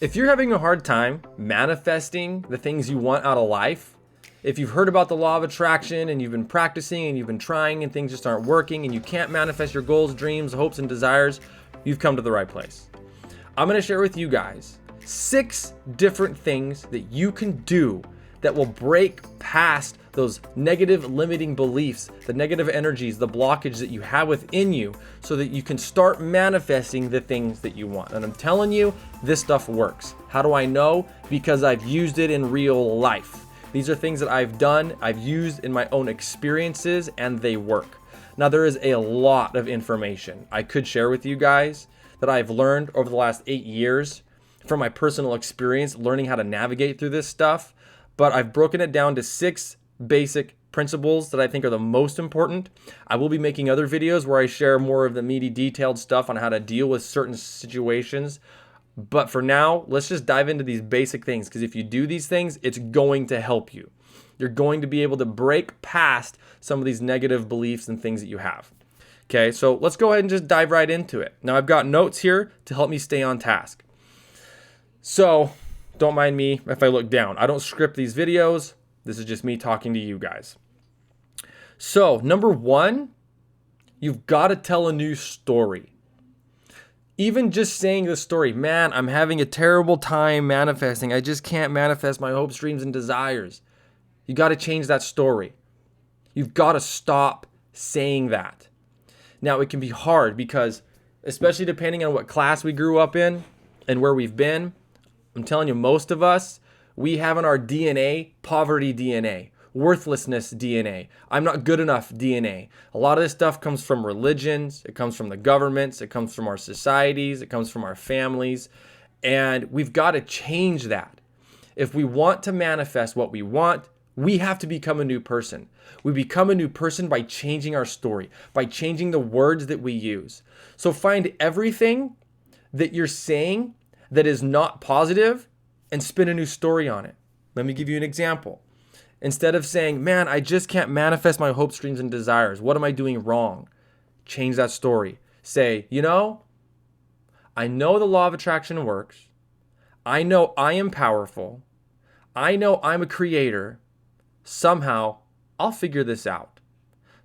If you're having a hard time manifesting the things you want out of life, if you've heard about the law of attraction and you've been practicing and you've been trying and things just aren't working and you can't manifest your goals, dreams, hopes, and desires, you've come to the right place. I'm going to share with you guys 6 different things that you can do that will break past those negative limiting beliefs, the negative energies, the blockage that you have within you so that you can start manifesting the things that you want. And I'm telling you, this stuff works. How do I know? Because I've used it in real life. These are things that I've done, I've used in my own experiences, and they work. Now, there is a lot of information I could share with you guys that I've learned over the last 8 years from my personal experience, learning how to navigate through this stuff. But I've broken it down to 6 basic principles that I think are the most important. I will be making other videos where I share more of the meaty, detailed stuff on how to deal with certain situations. But for now, let's just dive into these basic things, because if you do these things, it's going to help you. You're going to be able to break past some of these negative beliefs and things that you have. Okay, so let's go ahead and just dive right into it. Now, I've got notes here to help me stay on task. So don't mind me if I look down. I don't script these videos. This is just me talking to you guys. So, number 1, you've got to tell a new story. Even just saying the story, man, I'm having a terrible time manifesting. I just can't manifest my hopes, dreams, and desires. You got to change that story. You've got to stop saying that. Now, it can be hard because, especially depending on what class we grew up in and where we've been, I'm telling you, most of us, we have in our DNA, poverty DNA, worthlessness DNA, I'm not good enough DNA. A lot of this stuff comes from religions, it comes from the governments, it comes from our societies, it comes from our families, and we've got to change that. If we want to manifest what we want, we have to become a new person. We become a new person by changing our story, by changing the words that we use. So find everything that you're saying that is not positive and spin a new story on it. Let me give you an example. Instead of saying, man, I just can't manifest my hopes, dreams, and desires. What am I doing wrong? Change that story. Say, I know the law of attraction works. I know I am powerful. I know I'm a creator. Somehow, I'll figure this out.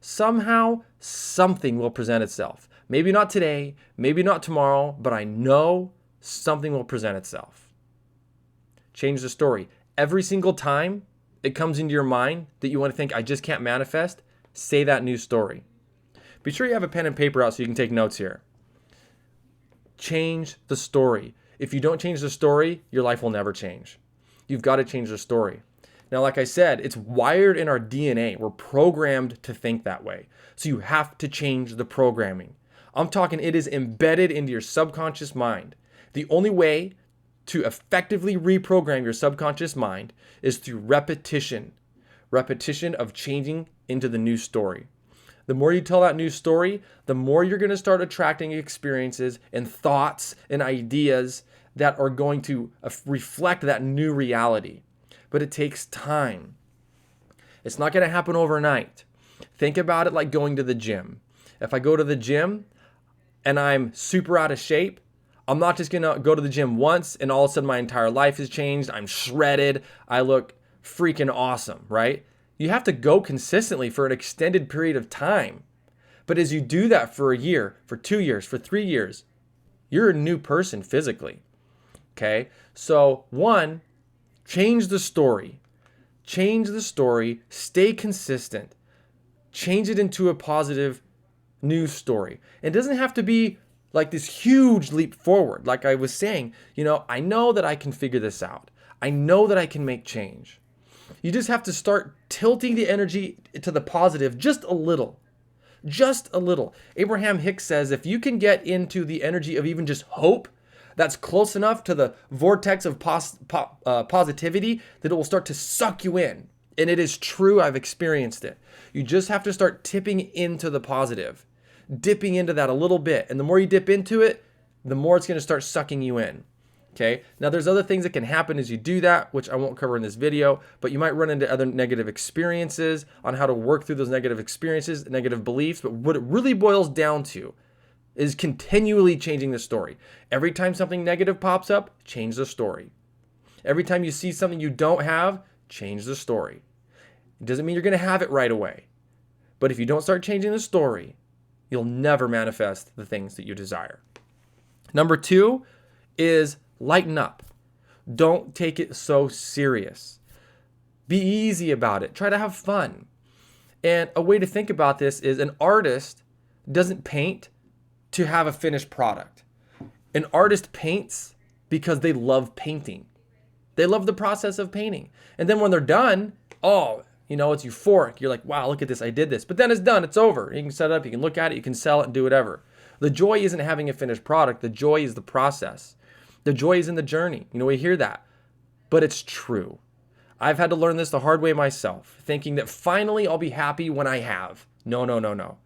Somehow, something will present itself. Maybe not today, maybe not tomorrow, but I know something will present itself. Change the story. Every single time it comes into your mind that you want to think, I just can't manifest, say that new story. Be sure you have a pen and paper out so you can take notes here. Change the story. If you don't change the story, your life will never change. You've got to change the story. Now, like I said, it's wired in our DNA. We're programmed to think that way. So you have to change the programming. I'm talking it is embedded into your subconscious mind. The only way to effectively reprogram your subconscious mind is through repetition. Repetition of changing into the new story. The more you tell that new story, the more you're going to start attracting experiences and thoughts and ideas that are going to reflect that new reality. But it takes time. It's not going to happen overnight. Think about it like going to the gym. If I go to the gym and I'm super out of shape, I'm not just going to go to the gym once and all of a sudden my entire life has changed. I'm shredded. I look freaking awesome, right? You have to go consistently for an extended period of time. But as you do that for a year, for 2 years, for 3 years, you're a new person physically. Okay? So 1, change the story. Change the story. Stay consistent. Change it into a positive new story. It doesn't have to be like this huge leap forward. Like I was saying, I know that I can figure this out. I know that I can make change. You just have to start tilting the energy to the positive just a little. Just a little. Abraham Hicks says if you can get into the energy of even just hope, that's close enough to the vortex of positivity that it will start to suck you in. And it is true. I've experienced it. You just have to start tipping into the positive. Dipping into that a little bit. And the more you dip into it, the more it's going to start sucking you in. Okay. Now there's other things that can happen as you do that, which I won't cover in this video, but you might run into other negative experiences on how to work through those negative experiences, negative beliefs. But what it really boils down to is continually changing the story. Every time something negative pops up, change the story. Every time you see something you don't have, change the story. It doesn't mean you're going to have it right away. But if you don't start changing the story, you'll never manifest the things that you desire. Number 2 is lighten up. Don't take it so serious. Be easy about it. Try to have fun. And a way to think about this is an artist doesn't paint to have a finished product. An artist paints because they love painting. They love the process of painting. And then when they're done, it's euphoric. You're like, wow, look at this, I did this. But then it's done, it's over. You can set it up, you can look at it, you can sell it and do whatever. The joy isn't having a finished product. The joy is the process. The joy is in the journey. We hear that, but it's true. I've had to learn this the hard way myself, thinking that finally I'll be happy when I have. No.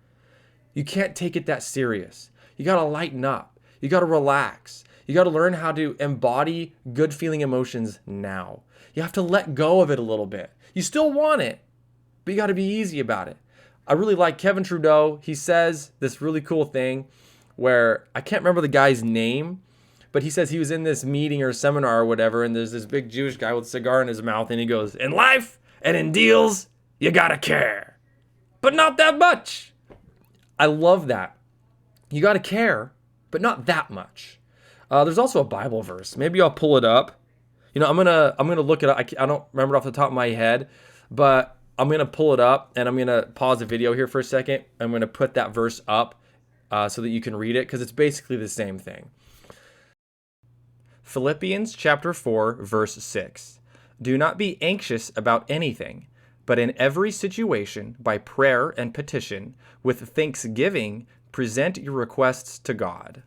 You can't take it that serious. You got to lighten up. You got to relax. You got to learn how to embody good feeling emotions now. You have to let go of it a little bit. You still want it, but you got to be easy about it. I really like Kevin Trudeau. He says this really cool thing where I can't remember the guy's name, but he says he was in this meeting or seminar or whatever, and there's this big Jewish guy with a cigar in his mouth, and he goes, in life and in deals, you gotta care, but not that much. I love that. You gotta care, but not that much. There's also a Bible verse. Maybe I'll pull it up. I'm gonna look it up. I don't remember off the top of my head, but I'm gonna pull it up, and I'm gonna pause the video here for a second. I'm gonna put that verse up so that you can read it, because it's basically the same thing. Philippians chapter 4, verse 6. Do not be anxious about anything, but in every situation, by prayer and petition, with thanksgiving, present your requests to God.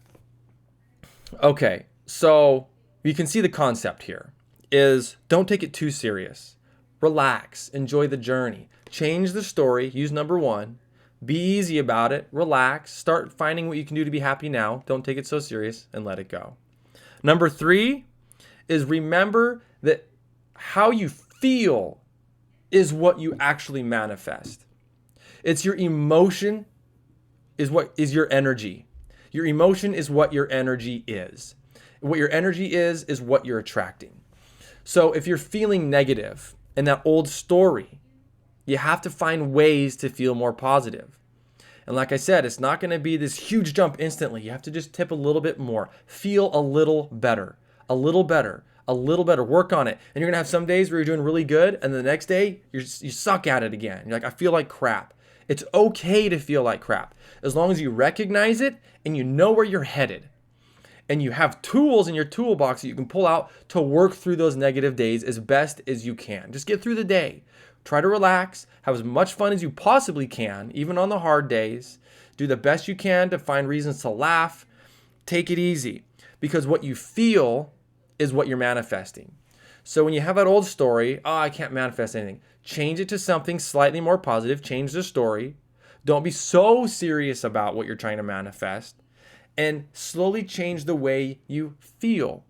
Okay, so you can see the concept here is don't take it too serious. Relax, enjoy the journey, change the story, use number 1, be easy about it, relax, start finding what you can do to be happy now, don't take it so serious, and let it go. Number 3 is remember that how you feel is what you actually manifest. It's your emotion is what is your energy. Your emotion is what your energy is. What your energy is what you're attracting. So if you're feeling negative in that old story, you have to find ways to feel more positive. And like I said, it's not going to be this huge jump instantly. You have to just tip a little bit more. Feel a little better, a little better, a little better. Work on it. And you're going to have some days where you're doing really good, and the next day you suck at it again. You're like, I feel like crap. It's okay to feel like crap as long as you recognize it and you know where you're headed. And you have tools in your toolbox that you can pull out to work through those negative days as best as you can. Just get through the day. Try to relax, have as much fun as you possibly can, even on the hard days. Do the best you can to find reasons to laugh. Take it easy, because what you feel is what you're manifesting. So when you have that old story, I can't manifest anything, change it to something slightly more positive, change the story. Don't be so serious about what you're trying to manifest, and slowly change the way you feel.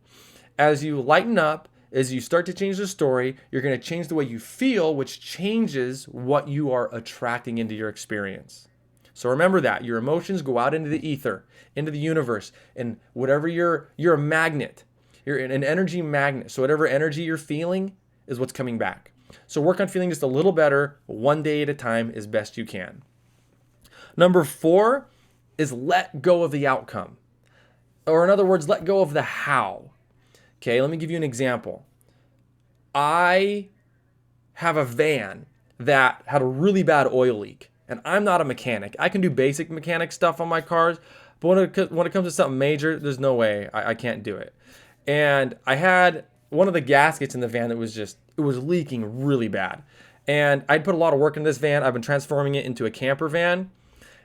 As you lighten up, as you start to change the story, you're going to change the way you feel, which changes what you are attracting into your experience. So remember that. Your emotions go out into the ether, into the universe, and whatever you're a magnet. You're an energy magnet. So whatever energy you're feeling is what's coming back. So work on feeling just a little better, one day at a time as best you can. Number 4 is let go of the outcome. Or in other words, let go of the how. Okay, let me give you an example. I have a van that had a really bad oil leak, and I'm not a mechanic. I can do basic mechanic stuff on my cars, but when it comes to something major, there's no way I can't do it. And I had one of the gaskets in the van that was leaking really bad. And I'd put a lot of work in this van. I've been transforming it into a camper van.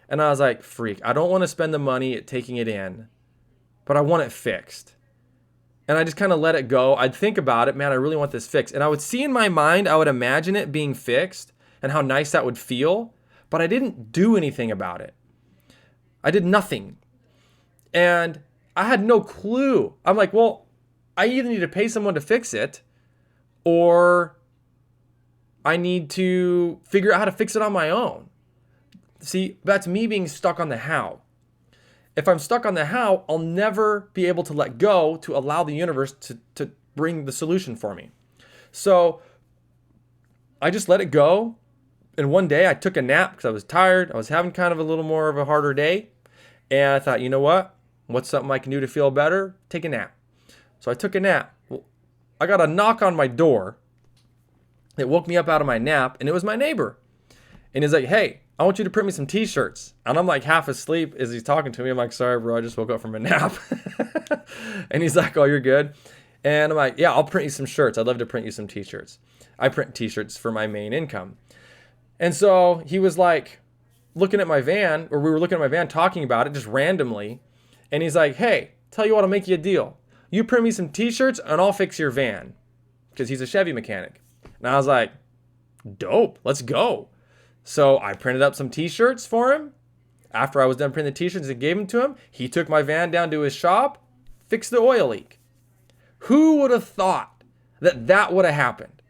And I was like, freak, I don't want to spend the money at taking it in, but I want it fixed. And I just kind of let it go. I'd think about it, man, I really want this fixed. And I would see in my mind, I would imagine it being fixed and how nice that would feel, but I didn't do anything about it. I did nothing. And I had no clue. I'm like, well, I either need to pay someone to fix it, or I need to figure out how to fix it on my own. See, that's me being stuck on the how. If I'm stuck on the how, I'll never be able to let go to allow the universe to bring the solution for me. So I just let it go. And one day I took a nap because I was tired. I was having kind of a little more of a harder day. And I thought, you know what? What's something I can do to feel better? Take a nap. So I took a nap. Well, I got a knock on my door. It woke me up out of my nap, and it was my neighbor. And he's like, hey, I want you to print me some t-shirts. And I'm like half asleep as he's talking to me. I'm like, sorry, bro, I just woke up from a nap. And he's like, oh, you're good. And I'm like, yeah, I'll print you some shirts. I'd love to print you some t-shirts. I print t-shirts for my main income. And so he was like looking at my van, or we were looking at my van talking about it just randomly. And he's like, hey, tell you what, I'll make you a deal. You print me some t-shirts and I'll fix your van. Because he's a Chevy mechanic. And I was like, dope, let's go. So I printed up some t-shirts for him. After I was done printing the t-shirts and gave them to him, he took my van down to his shop, fixed the oil leak. Who would have thought that that would have happened?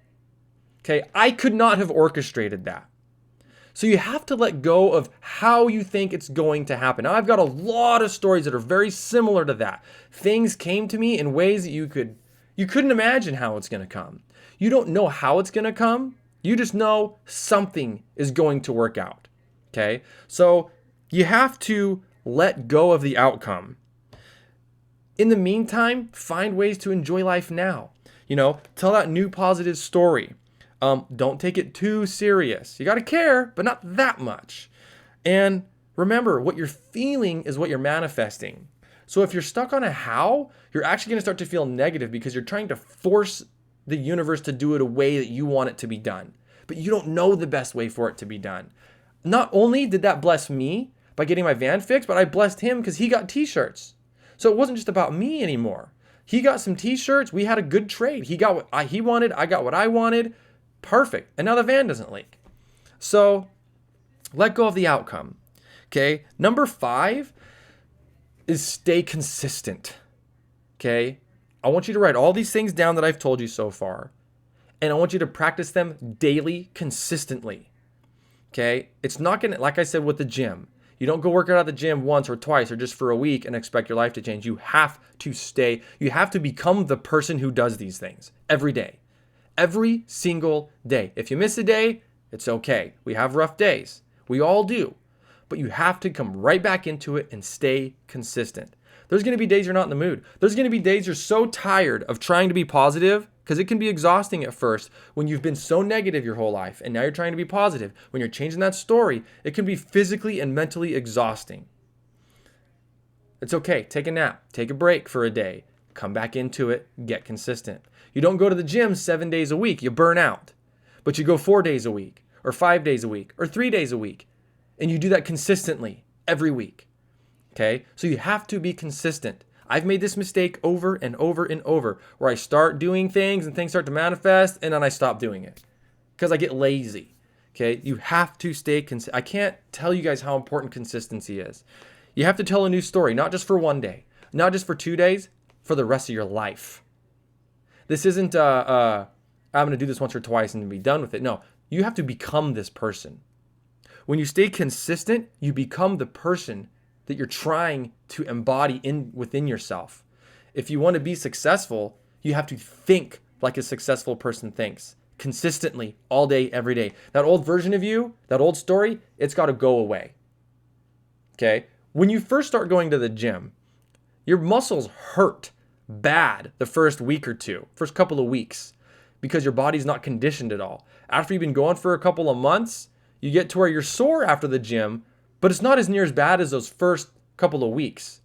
Okay, I could not have orchestrated that. So you have to let go of how you think it's going to happen. Now, I've got a lot of stories that are very similar to that. Things came to me in ways that you couldn't imagine how it's going to come. You don't know how it's going to come. You just know something is going to work out. Okay? So you have to let go of the outcome. In the meantime, find ways to enjoy life now. Tell that new positive story. Don't take it too serious. You got to care, but not that much. And remember, what you're feeling is what you're manifesting. So if you're stuck on a how, you're actually going to start to feel negative because you're trying to force the universe to do it a way that you want it to be done. But you don't know the best way for it to be done. Not only did that bless me by getting my van fixed, but I blessed him because he got t-shirts. So it wasn't just about me anymore. He got some t-shirts. We had a good trade. He got what he wanted. I got what I wanted. Perfect. And now the van doesn't leak. So let go of the outcome. Okay. Number 5 is stay consistent. Okay. I want you to write all these things down that I've told you so far. And I want you to practice them daily, consistently. Okay. It's not going to, like I said with the gym, you don't go work out at the gym once or twice or just for a week and expect your life to change. You have to become the person who does these things every day. Every single day. If you miss a day, it's okay. We have rough days. We all do. But you have to come right back into it and stay consistent. There's going to be days you're not in the mood. There's going to be days you're so tired of trying to be positive, because it can be exhausting at first when you've been so negative your whole life and now you're trying to be positive. When you're changing that story, it can be physically and mentally exhausting. It's okay. Take a nap. Take a break for a day. Come back into it. Get consistent. You don't go to the gym 7 days a week. You burn out. But you go 4 days a week or 5 days a week or 3 days a week. And you do that consistently every week. Okay? So you have to be consistent. I've made this mistake over and over and over where I start doing things and things start to manifest and then I stop doing it because I get lazy. Okay? You have to stay consistent. I can't tell you guys how important consistency is. You have to tell a new story, not just for one day, not just for 2 days, for the rest of your life. This isn't, I'm going to do this once or twice and be done with it. No, you have to become this person. When you stay consistent, you become the person that you're trying to embody within yourself. If you want to be successful, you have to think like a successful person thinks consistently all day, every day. That old version of you, that old story, it's got to go away. Okay? When you first start going to the gym, your muscles hurt bad the first week or two, first couple of weeks, because your body's not conditioned at all. After you've been going for a couple of months, you get to where you're sore after the gym, but it's not as near as bad as those first couple of weeks.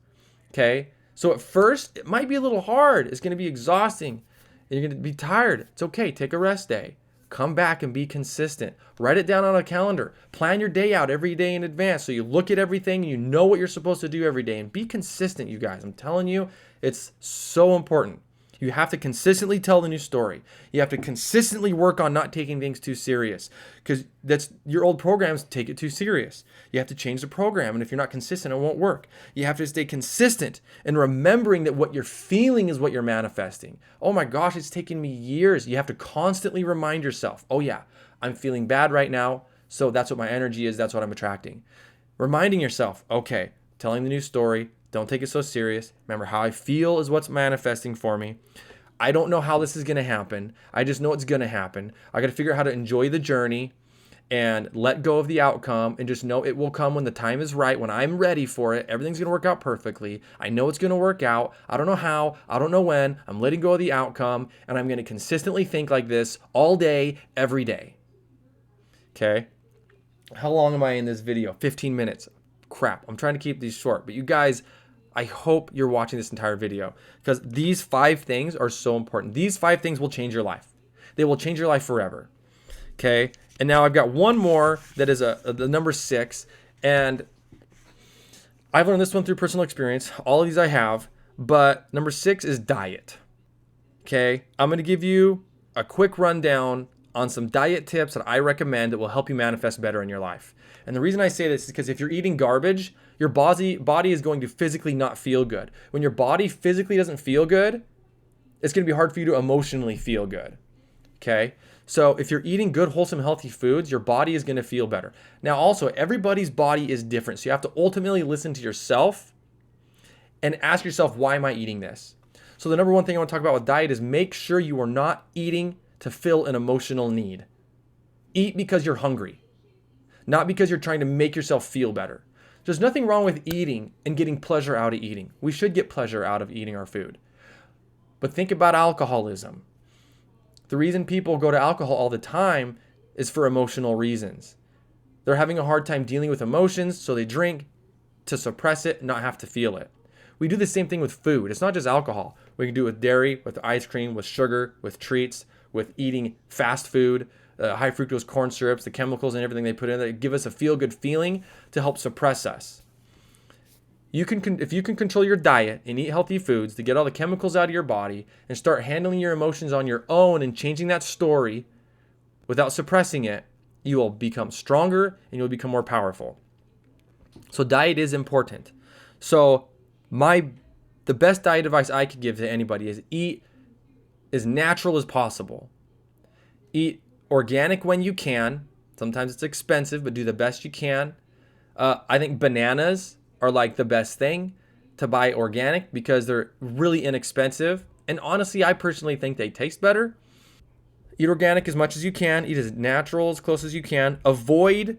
Okay? So at first, it might be a little hard. It's going to be exhausting. And you're going to be tired. It's okay. Take a rest day. Come back and be consistent. Write it down on a calendar. Plan your day out every day in advance so you look at everything and you know what you're supposed to do every day. And be consistent, you guys. I'm telling you, it's so important. You have to consistently tell the new story. You have to consistently work on not taking things too serious, because that's your old programs take it too serious. You have to change the program, and if you're not consistent, it won't work. You have to stay consistent and remembering that what you're feeling is what you're manifesting. Oh my gosh, it's taken me years. You have to constantly remind yourself, oh yeah, I'm feeling bad right now, so that's what my energy is. That's what I'm attracting. Reminding yourself, okay, telling the new story. Don't take it so serious. Remember, how I feel is what's manifesting for me. I don't know how this is going to happen. I just know it's going to happen. I got to figure out how to enjoy the journey and let go of the outcome and just know it will come when the time is right, when I'm ready for it. Everything's going to work out perfectly. I know it's going to work out. I don't know how. I don't know when. I'm letting go of the outcome, and I'm going to consistently think like this all day, every day. Okay? How long am I in this video? 15 minutes. Crap. I'm trying to keep these short, but you guys, I hope you're watching this entire video because these 5 things are so important. These 5 things will change your life. They will change your life forever. Okay? And now I've got one more that is the number 6. And I've learned this one through personal experience. All of these I have. But number 6 is diet. Okay? I'm going to give you a quick rundown on some diet tips that I recommend that will help you manifest better in your life. And the reason I say this is because if you're eating garbage, your body is going to physically not feel good. When your body physically doesn't feel good, it's going to be hard for you to emotionally feel good. Okay? So if you're eating good, wholesome, healthy foods, your body is going to feel better. Now also, everybody's body is different. So you have to ultimately listen to yourself and ask yourself, why am I eating this? So the number one thing I want to talk about with diet is make sure you are not eating to fill an emotional need. Eat because you're hungry, not because you're trying to make yourself feel better. There's nothing wrong with eating and getting pleasure out of eating. We should get pleasure out of eating our food. But think about alcoholism. The reason people go to alcohol all the time is for emotional reasons. They're having a hard time dealing with emotions, so they drink to suppress it and not have to feel it. We do the same thing with food. It's not just alcohol. We can do it with dairy, with ice cream, with sugar, with treats, with eating fast food, high fructose corn syrups, the chemicals and everything they put in there give us a feel-good feeling to help suppress us. If you can control your diet and eat healthy foods to get all the chemicals out of your body and start handling your emotions on your own and changing that story without suppressing it, you will become stronger and you'll become more powerful. So diet is important. So the best diet advice I could give to anybody is eat as natural as possible. Eat organic when you can. Sometimes it's expensive, but do the best you can. I think bananas are like the best thing to buy organic because they're really inexpensive. And honestly, I personally think they taste better. Eat organic as much as you can. Eat as natural, as close as you can. Avoid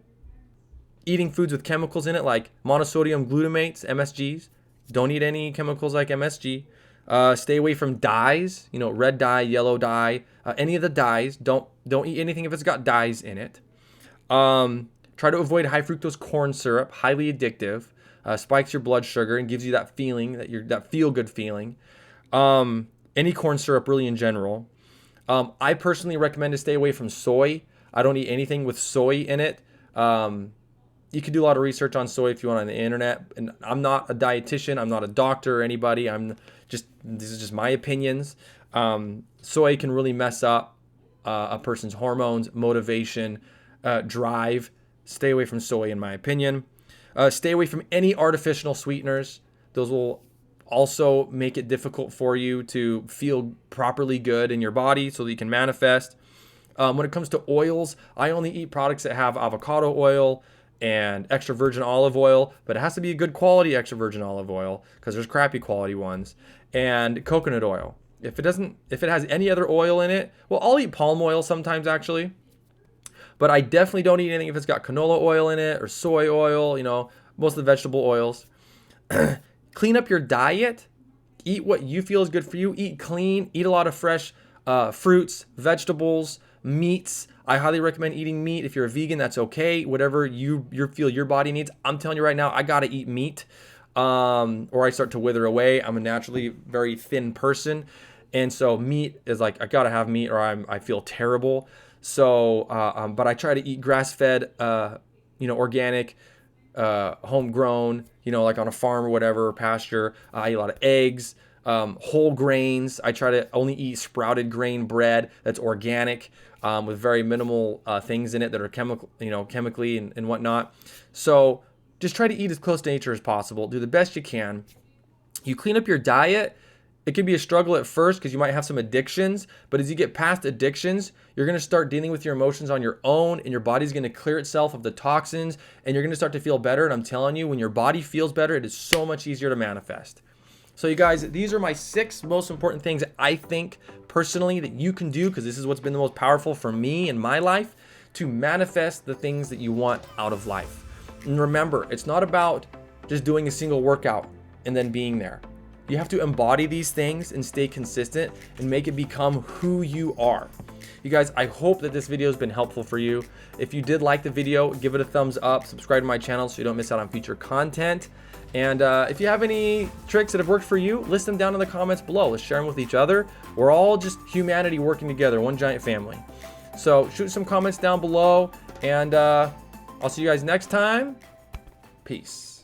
eating foods with chemicals in it like monosodium glutamates, MSGs. Don't eat any chemicals like MSG. Stay away from dyes, red dye, yellow dye, any of the dyes. Don't eat anything if it's got dyes in it. Try to avoid high fructose corn syrup, highly addictive. Spikes your blood sugar and gives you that feeling, that feel-good feeling. Any corn syrup really in general. I personally recommend to stay away from soy. I don't eat anything with soy in it. You can do a lot of research on soy if you want on the internet. And I'm not a dietitian. I'm not a doctor or anybody. These are just my opinions. Soy can really mess up a person's hormones, motivation, drive. Stay away from soy in my opinion. Stay away from any artificial sweeteners. Those will also make it difficult for you to feel properly good in your body so that you can manifest. When it comes to oils, I only eat products that have avocado oil and extra virgin olive oil, but it has to be a good quality extra virgin olive oil because there's crappy quality ones, and coconut oil. If it has any other oil in it, well, I'll eat palm oil sometimes actually. But I definitely don't eat anything if it's got canola oil in it or soy oil, most of the vegetable oils. Clean up your diet. Eat what you feel is good for you. Eat clean. Eat a lot of fresh fruits, vegetables, meats. I highly recommend eating meat. If you're a vegan, that's okay. Whatever you feel your body needs. I'm telling you right now, I got to eat meat or I start to wither away. I'm a naturally very thin person. And so meat is like, I got to have meat or I feel terrible. So, but I try to eat grass-fed, organic, homegrown, like on a farm or whatever, or pasture. I eat a lot of eggs, whole grains. I try to only eat sprouted grain bread that's organic, with very minimal things in it that are chemically and whatnot. So just try to eat as close to nature as possible. Do the best you can. You clean up your diet. It can be a struggle at first because you might have some addictions, but as you get past addictions, you're going to start dealing with your emotions on your own, and your body's going to clear itself of the toxins, and you're going to start to feel better. And I'm telling you, when your body feels better, it is so much easier to manifest. So you guys, these are my 6 most important things I think personally that you can do, because this is what's been the most powerful for me in my life, to manifest the things that you want out of life. And remember, it's not about just doing a single workout and then being there. You have to embody these things and stay consistent and make it become who you are. You guys, I hope that this video has been helpful for you. If you did like the video, give it a thumbs up, subscribe to my channel so you don't miss out on future content. And if you have any tricks that have worked for you, list them down in the comments below. Let's share them with each other. We're all just humanity working together, one giant family. So shoot some comments down below, and I'll see you guys next time. Peace.